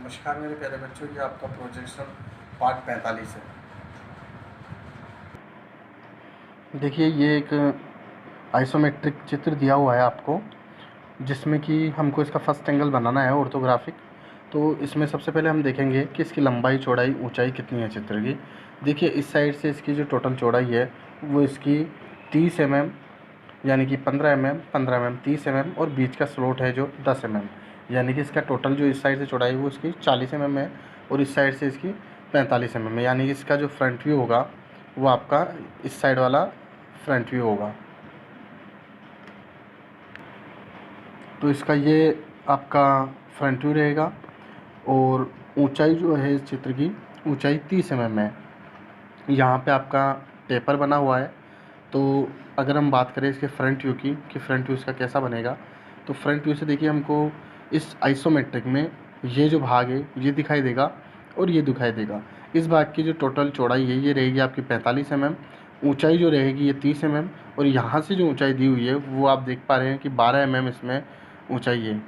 नमस्कार मेरे प्यारे बच्चों, ये आपका प्रोजेक्शन पार्ट 45 है। देखिए, ये एक आइसोमेट्रिक चित्र दिया हुआ है आपको, जिसमें कि हमको इसका फर्स्ट एंगल बनाना है ऑर्थोग्राफिक। तो इसमें सबसे पहले हम देखेंगे कि इसकी लंबाई, चौड़ाई, ऊंचाई कितनी है चित्र की। देखिए, इस साइड से इसकी जो टोटल चौड़ाई है वो इसकी 30 mm, यानी कि 15 mm, 15 mm, 30 mm, और बीच का स्लॉट है जो 10 mm, यानी कि इसका टोटल जो इस साइड से चौड़ाई वो इसकी 40 mm है और इस साइड से इसकी 45 mm है। यानी कि इसका जो फ्रंट व्यू होगा वो आपका इस साइड वाला फ्रंट व्यू होगा। तो इसका ये आपका फ्रंट व्यू रहेगा और ऊंचाई जो है इस चित्र की, ऊंचाई 30 mm है। यहाँ पे आपका टेपर बना हुआ है। तो अगर हम बात करें इसके फ्रंट व्यू की कि फ्रंट व्यू इसका कैसा बनेगा, तो फ्रंट व्यू से देखिए हमको इस आइसोमेट्रिक में ये जो भाग है ये दिखाई देगा और ये दिखाई देगा। इस भाग की जो टोटल चौड़ाई है ये रहेगी आपकी 45 mm, ऊंचाई जो रहेगी ये 30 mm, और यहाँ से जो ऊंचाई दी हुई है वो आप देख पा रहे हैं कि 12 mm इसमें ऊंचाई है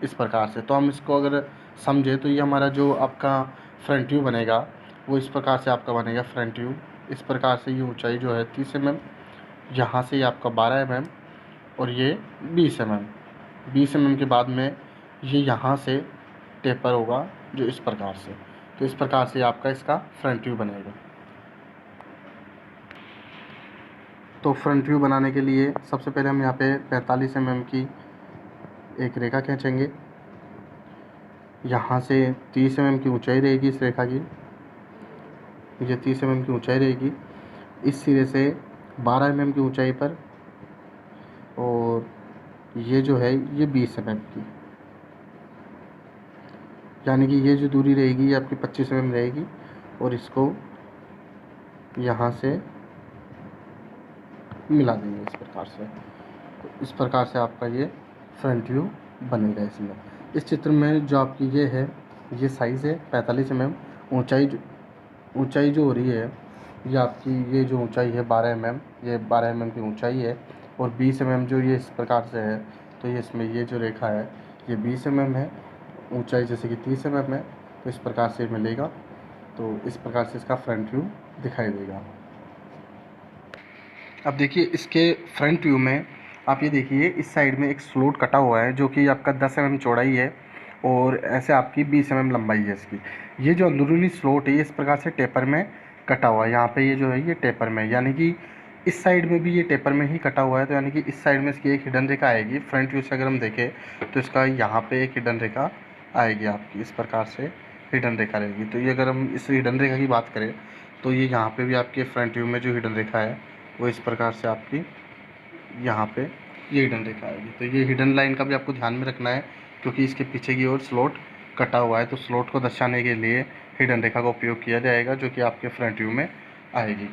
इस प्रकार से। तो हम इसको अगर समझें तो ये हमारा जो आपका फ्रंट व्यू बनेगा वो इस प्रकार से आपका बनेगा फ्रंट व्यू। इस प्रकार से ये ऊंचाई जो है 30 mm, यहाँ से ये आपका 12 mm और ये 20 mm। 20 mm के बाद में ये यहाँ से टेपर होगा जो इस प्रकार से। तो इस प्रकार से आपका इसका फ्रंट व्यू बनेगा। तो फ्रंट व्यू बनाने के लिए सबसे पहले हम यहाँ पे 45 mm की एक रेखा खींचेंगे। यहाँ से 30 mm की ऊंचाई रहेगी इस रेखा की, ये 30 mm की ऊंचाई रहेगी। इस सिरे से 12 mm की ऊंचाई पर, और ये जो है ये 20 mm की, यानी कि ये जो दूरी रहेगी ये आपकी 25 mm रहेगी। और इसको यहाँ से मिला देंगे इस प्रकार से। तो इस प्रकार से आपका ये फ्रंट व्यू बनेगा। इसमें इस चित्र में जो आपकी ये है ये साइज़ है 45 mm। ऊंचाई जो हो रही है ये आपकी, ये जो ऊंचाई है 12 mm, ये 12 mm की ऊंचाई है। और 20 mm जो ये इस प्रकार से है, तो ये इसमें ये जो रेखा है ये 20 mm है। ऊंचाई जैसे कि 30 mm है, तो इस प्रकार से मिलेगा। तो इस प्रकार से इसका फ्रंट व्यू दिखाई देगा। अब देखिए, इसके फ्रंट व्यू में आप ये देखिए इस साइड में एक स्लॉट कटा हुआ है जो कि आपका 10 mm चौड़ाई है और ऐसे आपकी 20 mm लंबाई है इसकी। ये जो अंदरूनी स्लॉट है इस प्रकार से टेपर में कटा हुआ है। यहाँ पे ये जो है ये टेपर में, यानी कि इस साइड में भी ये टेपर में ही कटा हुआ है। तो यानी कि इस साइड में इसकी एक हिडन रेखा आएगी। फ्रंट व्यू से अगर हम देखें तो इसका यहाँ पे एक हिडन रेखा आएगी आपकी, इस प्रकार से हिडन रेखा रहेगी। तो ये अगर हम इस हिडन रेखा की बात करें तो ये यहाँ पे भी आपके फ्रंट व्यू में जो हिडन रेखा है वो इस प्रकार से आपकी यहाँ पे ये हिडन रेखा आएगी। तो ये हिडन लाइन का भी आपको ध्यान में रखना है, क्योंकि इसके पीछे की ओर स्लॉट कटा हुआ है। तो स्लॉट को दर्शाने के लिए हिडन रेखा का उपयोग किया जाएगा जो कि आपके फ्रंट व्यू में आएगी।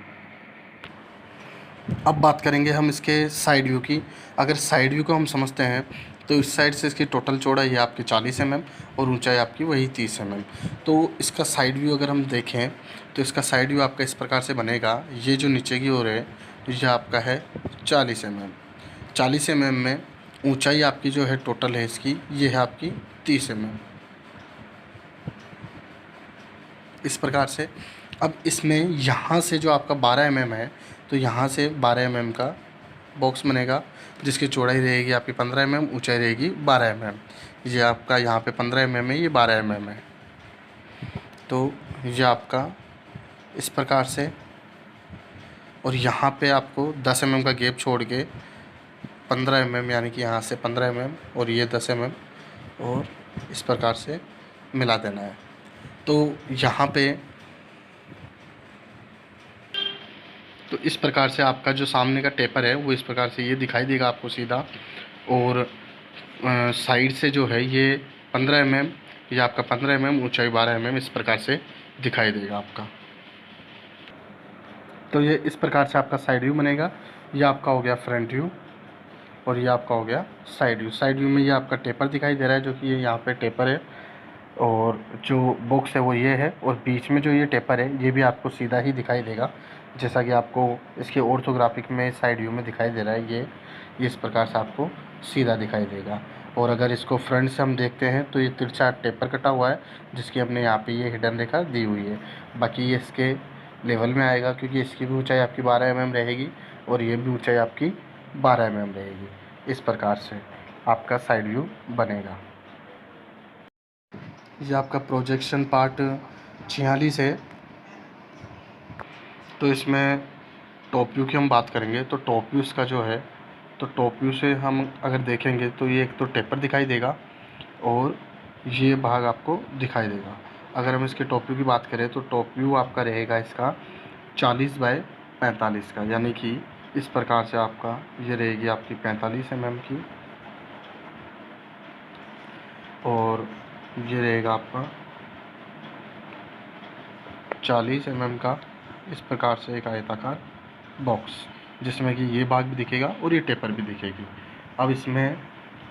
अब बात करेंगे हम इसके साइड व्यू की। अगर साइड व्यू को हम समझते हैं तो इस साइड से इसकी टोटल चौड़ाई है आपकी 40 mm और ऊंचाई आपकी वही 30 mm। तो इसका साइड व्यू अगर हम देखें तो इसका साइड व्यू आपका इस प्रकार से बनेगा। ये जो नीचे की ओर है ये आपका है 40 mm। 40 mm में ऊंचाई आपकी जो है टोटल है इसकी ये है आपकी 30 mm, इस प्रकार से। अब इसमें यहाँ से जो आपका 12 mm है, तो यहाँ से 12 mm का बॉक्स बनेगा जिसकी चौड़ाई रहेगी आपकी 15 mm, ऊंचाई रहेगी 12 mm। ये आपका यहाँ पे 15 mm है, ये 12 mm है। तो ये आपका इस प्रकार से, और यहाँ पे आपको 10 mm का गैप छोड़ के 15 mm, यानी कि यहाँ से 15 mm और ये 10 mm और इस प्रकार से मिला देना है। तो यहाँ पे तो इस प्रकार से आपका जो सामने का टेपर है वो इस प्रकार से ये दिखाई देगा आपको सीधा। और साइड से जो है ये 15 mm, ये आपका 15 mm, ऊंचाई 12 mm, इस प्रकार से दिखाई देगा आपका। तो ये इस प्रकार से आपका साइड व्यू बनेगा। ये आपका हो गया फ्रंट व्यू और ये आपका हो गया साइड व्यू। साइड व्यू में ये आपका टेपर दिखाई दे रहा है जो कि ये यहाँ पे टेपर है, और जो बॉक्स है वो ये है, और बीच में जो ये टेपर है ये भी आपको सीधा ही दिखाई देगा, जैसा कि आपको इसके ऑर्थोग्राफिक में साइड व्यू में दिखाई दे रहा है। ये इस प्रकार से आपको सीधा दिखाई देगा। और अगर इसको फ्रंट से हम देखते हैं तो ये तिरछा टेपर कटा हुआ है, जिसकी हमने यहाँ पे ये हिडन रेखा दी हुई है। बाकी ये इसके लेवल में आएगा, क्योंकि इसकी भी ऊंचाई आपकी 12 mm रहेगी और ये भी ऊंचाई आपकी 12 mm रहेगी। इस प्रकार से आपका साइड व्यू बनेगा। ये आपका प्रोजेक्शन पार्ट 46 है। तो इसमें टॉप व्यू की हम बात करेंगे तो टॉप व्यू इसका जो है, तो टॉप व्यू से हम अगर देखेंगे तो ये एक तो टेपर दिखाई देगा और ये भाग आपको दिखाई देगा। अगर हम इसके टॉप व्यू की बात करें तो टॉप व्यू आपका रहेगा इसका 40/45 का, यानी कि इस प्रकार से आपका ये रहेगी आपकी 45 mm की, और ये रहेगा आपका 40 mm का इस प्रकार से एक आयताकार बॉक्स, जिसमें कि ये भाग भी दिखेगा और ये टेपर भी दिखेगी। अब इसमें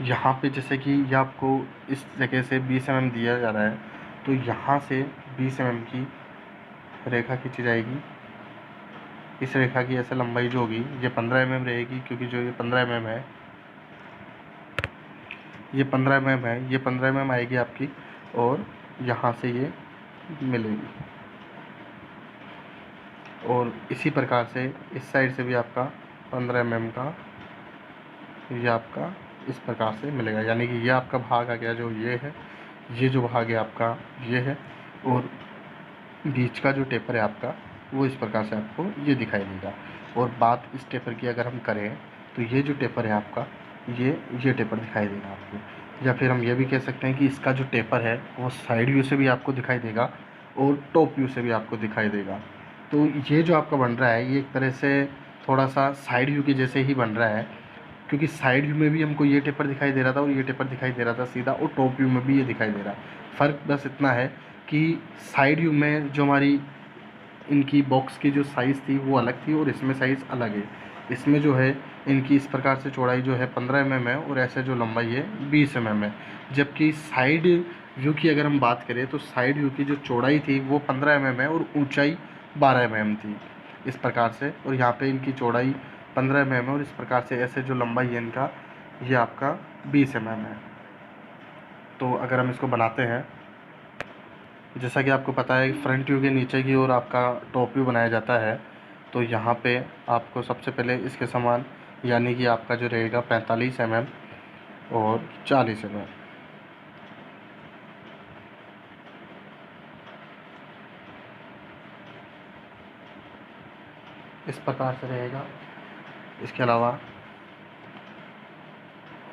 यहाँ पे जैसे कि ये आपको इस जगह से 20 mm दिया जा रहा है, तो यहाँ से 20 mm की रेखा खींची जाएगी। इस रेखा की ऐसे लंबाई जो होगी ये 15 mm रहेगी, क्योंकि जो ये 15 mm है, ये 15 mm है, ये 15 mm आएगी आपकी, और यहाँ से ये मिलेगी। और इसी प्रकार से इस साइड से भी आपका 15 mm का ये आपका इस प्रकार से मिलेगा, यानी कि ये आपका भाग आ गया जो ये है, ये जो भाग है आपका ये है, और बीच का जो टेपर है आपका वो इस प्रकार से आपको ये दिखाई देगा। और बात इस टेपर की अगर हम करें तो ये जो टेपर है आपका ये टेपर दिखाई देगा आपको, या फिर हम ये भी कह सकते हैं कि इसका जो टेपर है वो साइड व्यू से भी आपको दिखाई देगा और टॉप व्यू से भी आपको दिखाई देगा। तो ये जो आपका बन रहा है ये एक तरह से थोड़ा सा साइड व्यू के जैसे ही बन रहा है, क्योंकि साइड व्यू में भी हमको ये टेपर दिखाई दे रहा था और ये टेपर दिखाई दे रहा था सीधा, और टॉप व्यू में भी ये दिखाई दे रहा है। फ़र्क बस इतना है कि साइड व्यू में जो हमारी इनकी बॉक्स की जो साइज़ थी वो अलग थी और इसमें साइज़ अलग है। इसमें जो है इनकी इस प्रकार से चौड़ाई जो है 15 mm है और ऐसे जो लंबाई है 20 mm है। जबकि साइड व्यू की अगर हम बात करें तो साइड व्यू की जो चौड़ाई थी वो 15 mm है और ऊंचाई 12 mm थी इस प्रकार से, और यहाँ पे इनकी चौड़ाई 15 mm है और इस प्रकार से ऐसे जो लंबाई है इनका ये आपका 20 mm है। तो अगर हम इसको बनाते हैं, जैसा कि आपको पता है फ्रंट व्यू के नीचे की ओर आपका टॉप व्यू बनाया जाता है, तो यहाँ पे आपको सबसे पहले इसके समान यानी कि आपका जो रहेगा 45 mm और 40 mm, इस प्रकार से रहेगा। इसके अलावा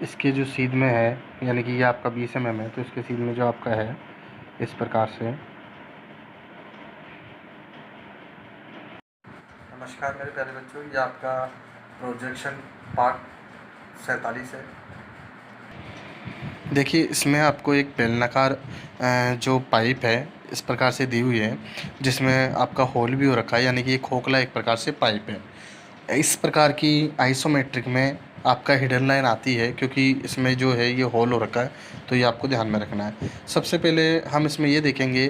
इसके जो सीध में है, यानी कि ये आपका 20 mm है, तो इसके सीध में जो आपका है इस प्रकार से। नमस्कार मेरे प्यारे बच्चों, ये आपका प्रोजेक्शन पार्ट 47 है। देखिए इसमें आपको एक बेलनाकार जो पाइप है इस प्रकार से दी हुई है, जिसमें आपका होल भी हो रखा है, यानी कि एक खोखला एक प्रकार से पाइप है। इस प्रकार की आइसोमेट्रिक में आपका हिडन लाइन आती है, क्योंकि इसमें जो है ये होल हो रखा है, तो ये आपको ध्यान में रखना है। सबसे पहले हम इसमें ये देखेंगे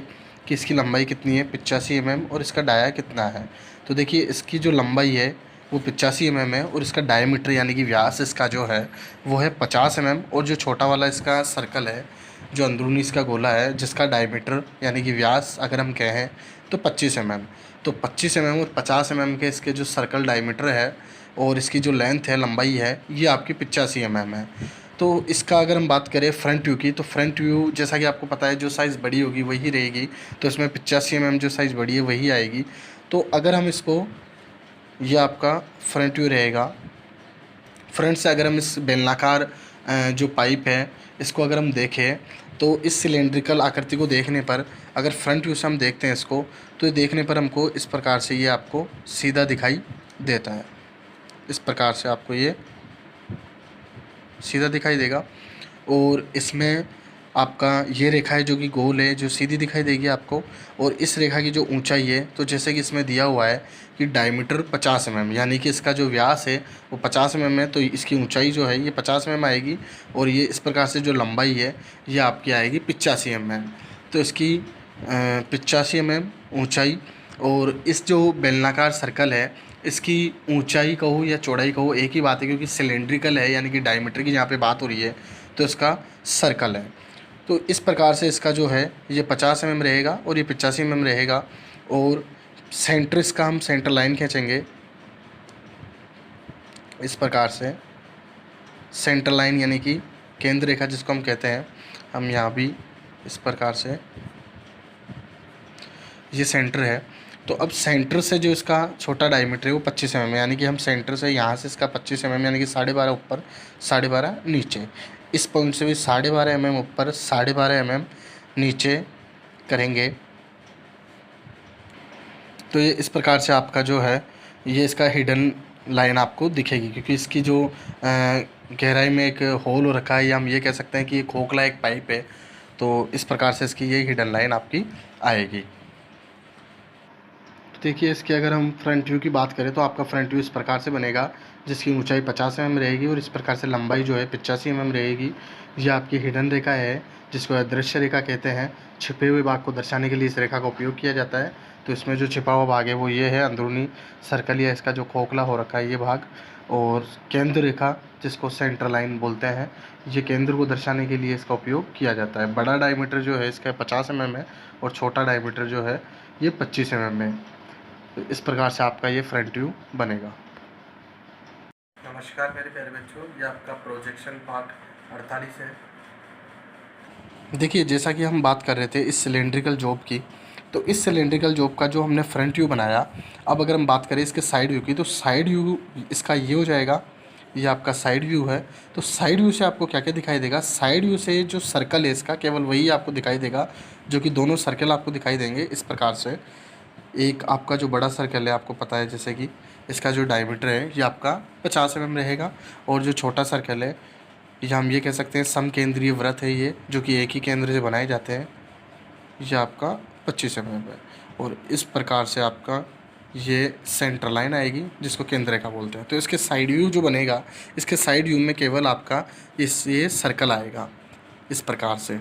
कि इसकी लंबाई कितनी है 85 mm और इसका डाया कितना है। तो देखिए इसकी जो लंबाई है वो 85 mm है और इसका डायमीटर यानी कि व्यास इसका जो है वो है 50 mm, और जो छोटा वाला इसका सर्कल है जो अंदरूनी इसका गोला है जिसका डायमीटर यानी कि व्यास अगर हम कहें तो 25 mm। तो 25 mm और 50 mm के इसके जो सर्कल डायमीटर है और इसकी जो लेंथ है लंबाई है ये आपकी 85 mm है। तो इसका अगर हम बात करें फ्रंट व्यू की, तो फ्रंट व्यू जैसा कि आपको पता है जो साइज़ बड़ी होगी वही रहेगी, तो इसमें 85 mm जो साइज़ बड़ी है वही आएगी। तो अगर हम इसको, ये आपका फ्रंट व्यू रहेगा, फ्रंट से अगर हम इस बेलनाकार जो पाइप है इसको अगर हम देखें तो इस सिलेंड्रिकल आकृति को देखने पर अगर फ्रंट व्यू से हम देखते हैं इसको, तो ये देखने पर हमको इस प्रकार से ये आपको सीधा दिखाई देता है। इस प्रकार से आपको ये सीधा दिखाई देगा, और इसमें आपका ये रेखा है जो कि गोल है जो सीधी दिखाई देगी आपको, और इस रेखा की जो ऊंचाई है तो जैसे कि इसमें दिया हुआ है कि डायमीटर 50 mm, यानी कि इसका जो व्यास है वो 50 mm है, तो इसकी ऊंचाई जो है ये 50 mm आएगी, और ये इस प्रकार से जो लंबाई है ये आपकी आएगी 85 mm। तो इसकी 85 mm ऊंचाई, और इस जो बेलनाकार सर्कल है इसकी ऊंचाई कहो या चौड़ाई कहो एक ही बात है, क्योंकि सिलेंड्रिकल है यानी कि डायमीटर की यहाँ पे बात हो रही है, तो इसका सर्कल है। तो इस प्रकार से इसका जो है ये 50 mm रहेगा और ये 85 mm रहेगा। और सेंटर इसका हम सेंटर लाइन खींचेंगे इस प्रकार से, सेंटर लाइन यानी कि केंद्र रेखा जिसको हम कहते हैं, हम यहाँ भी इस प्रकार से, ये सेंटर है। तो अब सेंटर से जो इसका छोटा डायमीटर है वो 25 mm है, यानी कि हम सेंटर से यहाँ से इसका 25 mm यानी कि 12.5 ऊपर 12.5 नीचे, इस पॉइंट से भी 12.5 mm ऊपर 12.5 mm नीचे करेंगे। तो ये इस प्रकार से आपका जो है ये इसका हिडन लाइन आपको दिखेगी, क्योंकि इसकी जो गहराई में एक होल हो रखा है, या हम ये कह सकते हैं कि ये खोखला एक पाइप है। तो इस प्रकार से इसकी ये हिडन लाइन आपकी आएगी। तो देखिए इसकी अगर हम फ्रंट व्यू की बात करें तो आपका फ्रंट व्यू इस प्रकार से बनेगा, जिसकी ऊंचाई 50 mm रहेगी और इस प्रकार से लंबाई जो है 85 mm रहेगी। ये आपकी हिडन रेखा है जिसको अदृश्य रेखा कहते हैं। छिपे हुए भाग को दर्शाने के लिए इस रेखा का उपयोग किया जाता है। तो इसमें जो छिपा हुआ भाग है वो ये है, अंदरूनी सर्कल या इसका जो खोखला हो रखा है ये भाग। और केंद्र रेखा जिसको सेंटर लाइन बोलते हैं, ये केंद्र को दर्शाने के लिए इसका उपयोग किया जाता है। बड़ा डायमीटर जो है इसका 50 mm है और छोटा डायमीटर जो है ये 25 mm है। तो इस प्रकार से आपका ये फ्रंट व्यू बनेगा। नमस्कार मेरे प्यारे बच्चों, ये आपका प्रोजेक्शन पार्ट 48 है। देखिए जैसा कि हम बात कर रहे थे इस सिलेंड्रिकल जॉब की, तो इस सिलेंड्रिकल जॉब का जो हमने फ्रंट व्यू बनाया, अब अगर हम बात करें इसके साइड व्यू की, तो साइड व्यू इसका ये हो जाएगा, ये आपका साइड व्यू है। तो साइड व्यू से आपको क्या क्या दिखाई देगा, साइड व्यू से जो सर्कल है इसका केवल वही आपको दिखाई देगा, जो कि दोनों सर्कल आपको दिखाई देंगे इस प्रकार से। एक आपका जो बड़ा सर्कल है आपको पता है जैसे कि इसका जो डायमीटर है ये आपका 50 mm रहेगा, और जो छोटा सर्कल है या हम ये कह सकते हैं समकेंद्रीय वृत्त है ये, जो कि एक ही केंद्र से बनाए जाते हैं, ये आपका 25 mm है। और इस प्रकार से आपका ये सेंटर लाइन आएगी जिसको केंद्र रेखा बोलते हैं। तो इसके साइड व्यू जो बनेगा, इसके साइड व्यू में केवल आपका ये सर्कल आएगा इस प्रकार से।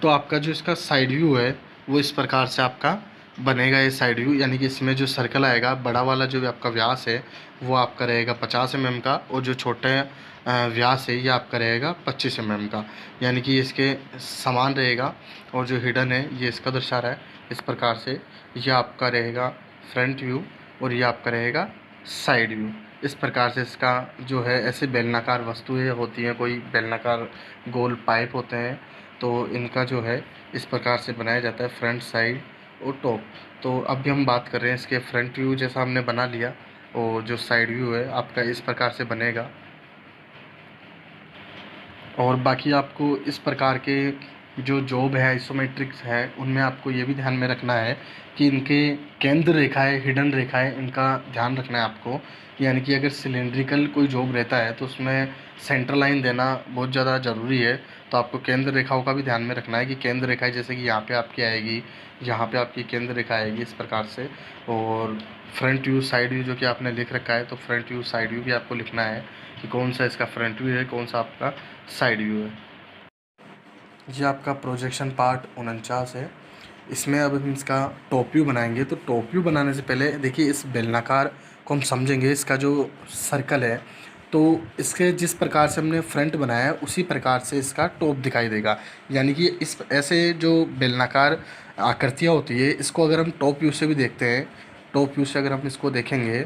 तो आपका जो इसका साइड व्यू है वो इस प्रकार से आपका बनेगा, ये साइड व्यू, यानी कि इसमें जो सर्कल आएगा, बड़ा वाला जो आपका व्यास है वो आपका रहेगा 50 mm का, और जो छोटे व्यास है ये आपका रहेगा 25 mm का, यानी कि इसके समान रहेगा। और जो हिडन है ये इसका दर्शा रहा है इस प्रकार से, ये आपका रहेगा फ्रंट व्यू और ये आपका रहेगा साइड व्यू। इस प्रकार से इसका जो है ऐसे बेलनाकार वस्तुएं होती हैं, कोई बेलनाकार गोल पाइप होते हैं, तो इनका जो है इस प्रकार से बनाया जाता है फ्रंट, साइड और टॉप। तो अभी हम बात कर रहे हैं इसके फ्रंट व्यू जैसा हमने बना लिया, और जो साइड व्यू है आपका इस प्रकार से बनेगा। और बाकी आपको इस प्रकार के जो जॉब है आइसोमेट्रिक्स है उनमें आपको ये भी ध्यान में रखना है कि इनके केंद्र रेखाएं, हिडन रेखाएं, इनका ध्यान रखना है आपको। यानी कि अगर सिलेंड्रिकल कोई जॉब रहता है तो उसमें सेंटर लाइन देना बहुत ज़्यादा ज़रूरी है। तो आपको केंद्र रेखाओं का भी ध्यान में रखना है कि केंद्र रेखाएं जैसे कि यहाँ पे आपकी आएगी, यहाँ पे आपकी केंद्र रेखा आएगी इस प्रकार से। और फ्रंट व्यू, साइड व्यू जो कि आपने लिख रखा है, तो फ्रंट व्यू, साइड व्यू भी आपको लिखना है कि कौन सा इसका फ्रंट व्यू है, कौन सा आपका साइड व्यू है। ये आपका प्रोजेक्शन पार्ट 49 है। इसमें अब हम इसका टॉप व्यू बनाएंगे। तो टॉप व्यू बनाने से पहले देखिए इस बेलनाकार को हम समझेंगे। इसका जो सर्कल है तो इसके जिस प्रकार से हमने फ्रंट बनाया है उसी प्रकार से इसका टॉप दिखाई देगा। यानी कि इस ऐसे जो बेलनाकार आकृतियाँ होती है इसको अगर हम टॉप व्यू से भी देखते हैं, टॉप व्यू से अगर हम इसको देखेंगे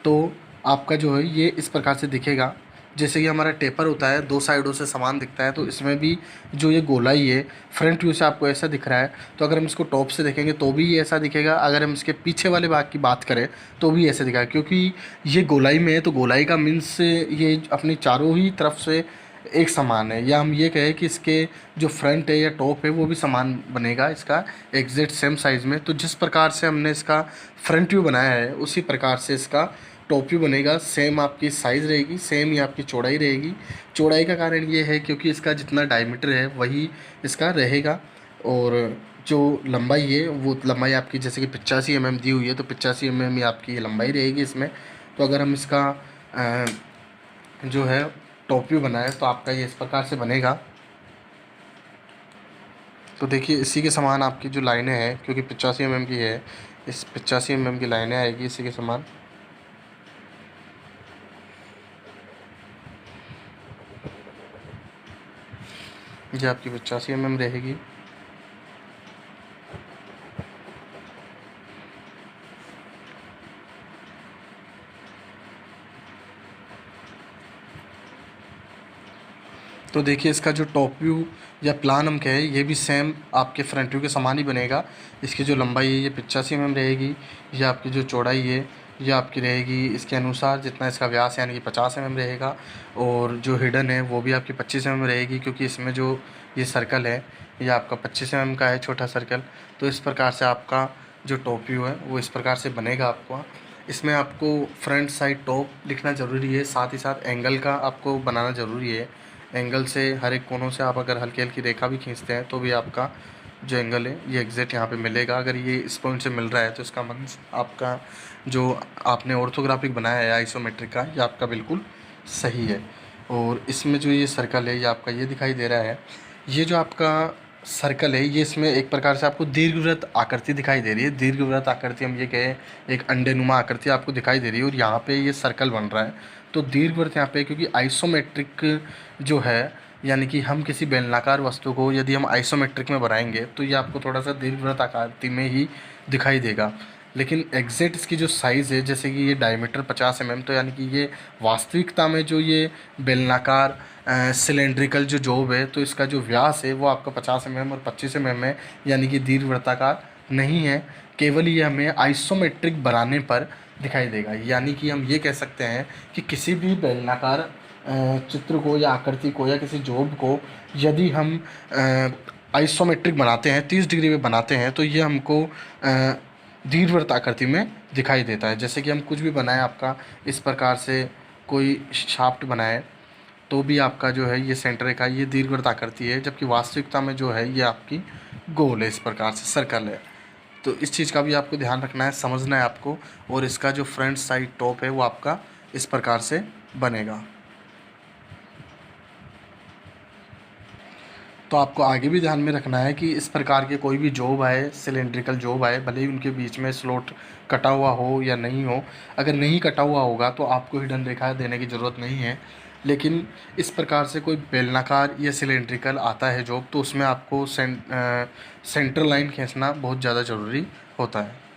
तो आपका जो है ये इस प्रकार से दिखेगा। जैसे कि हमारा टेपर होता है, दो साइडों से समान दिखता है, तो इसमें भी जो ये गोलाई है फ्रंट व्यू से आपको ऐसा दिख रहा है, तो अगर हम इसको टॉप से देखेंगे तो भी ये ऐसा दिखेगा। अगर हम इसके पीछे वाले भाग की बात करें तो भी ऐसा दिखेगा, क्योंकि ये गोलाई में है तो गोलाई का मीन्स ये अपनी चारों ही तरफ से एक समान है। या हम ये कहें कि इसके जो फ्रंट है या टॉप है वो भी समान बनेगा इसका एग्जैक्ट सेम साइज़ में। तो जिस प्रकार से हमने इसका फ्रंट व्यू बनाया है उसी प्रकार से इसका टॉप व्यू बनेगा। सेम आपकी साइज़ रहेगी, सेम ही आपकी चौड़ाई रहेगी। चौड़ाई का कारण ये है क्योंकि इसका जितना डायमीटर है वही इसका रहेगा, और जो लंबाई है वो लंबाई आपकी जैसे कि 85 mm दी हुई है, तो 85 mm ही आपकी ये लंबाई रहेगी इसमें। तो अगर हम इसका जो है टॉप व्यू बनाए तो आपका ये इस प्रकार से बनेगा। तो देखिए इसी के समान आपकी जो लाइनें हैं, क्योंकि 85 mm की है, इस 85 mm की लाइनें आएगी इसी के समान। ये आपकी 85 mm रहेगी। तो देखिए इसका जो टॉप व्यू या प्लान हम कहें, ये भी सेम आपके फ्रंट व्यू के समान ही बनेगा। इसकी जो लंबाई है ये 85 mm रहेगी। ये आपकी जो चौड़ाई है ये आपकी रहेगी इसके अनुसार, जितना इसका व्यास यानी कि 50 mm रहेगा। और जो हिडन है वो भी आपकी 25 mm रहेगी, क्योंकि इसमें जो ये सर्कल है ये आपका 25 mm का है, छोटा सर्कल। तो इस प्रकार से आपका जो टॉप व्यू है वो इस प्रकार से बनेगा। आपको इसमें आपको फ्रंट साइड टॉप लिखना ज़रूरी है, साथ ही साथ एंगल का आपको बनाना ज़रूरी है। एंगल से हर एक कोनों से आप अगर हल्की हल्की रेखा भी खींचते हैं तो भी आपका जो एंगल है ये एग्जैक्ट यहाँ पे मिलेगा। अगर ये इस पॉइंट से मिल रहा है तो इसका मतलब आपका जो आपने ऑर्थोग्राफिक बनाया है आइसोमेट्रिक का, ये आपका बिल्कुल सही है। और इसमें जो ये सर्कल है ये आपका ये दिखाई दे रहा है। ये जो आपका सर्कल है ये इसमें एक प्रकार से आपको दीर्घवृत्त आकृति दिखाई दे रही है। दीर्घवृत्त आकृति हम ये कहें, एक अंडेनुमा आकृति आपको दिखाई दे रही है और यहाँ पे ये सर्कल बन रहा है। तो दीर्घवृत्त यहाँ पे, क्योंकि आइसोमेट्रिक जो है यानी कि हम किसी बेलनाकार वस्तु को यदि हम आइसोमेट्रिक में बनाएंगे तो ये आपको थोड़ा सा दीर्घवृत्त आकृति में ही दिखाई देगा। लेकिन एग्जैक्ट इसकी जो साइज़ है, जैसे कि ये डायमीटर 50 mm, तो यानी कि ये वास्तविकता में जो ये बेलनाकार सिलेंड्रिकल जो जॉब है तो इसका जो व्यास है वो आपका 50 mm और 25 mm है, यानी कि दीर्घवृत्ताकार नहीं है। केवल ये हमें आइसोमेट्रिक बनाने पर दिखाई देगा। यानी कि हम ये कह सकते हैं कि किसी भी बेलनाकार चित्र को या आकृति को या किसी जॉब को यदि हम आइसोमेट्रिक बनाते हैं, 30 डिग्री में बनाते हैं, तो ये हमको दीर्घवृत्त आकृति में दिखाई देता है। जैसे कि हम कुछ भी बनाएं, आपका इस प्रकार से कोई शाफ्ट बनाए तो भी आपका जो है ये सेंटर रेखा ये दीर्घवृत्त आकृति है, जबकि वास्तविकता में जो है ये आपकी गोल है, इस प्रकार से सर्कल है। तो इस चीज़ का भी आपको ध्यान रखना है, समझना है आपको। और इसका जो फ्रंट साइड टॉप है वो आपका इस प्रकार से बनेगा। तो आपको आगे भी ध्यान में रखना है कि इस प्रकार के कोई भी जॉब आए, सिलेंड्रिकल जॉब आए, भले ही उनके बीच में स्लॉट कटा हुआ हो या नहीं हो, अगर नहीं कटा हुआ होगा तो आपको हिडन रेखा देने की ज़रूरत नहीं है। लेकिन इस प्रकार से कोई बेलनाकार या सिलेंड्रिकल आता है जॉब, तो उसमें आपको सेंटर लाइन खींचना बहुत ज़्यादा ज़रूरी होता है।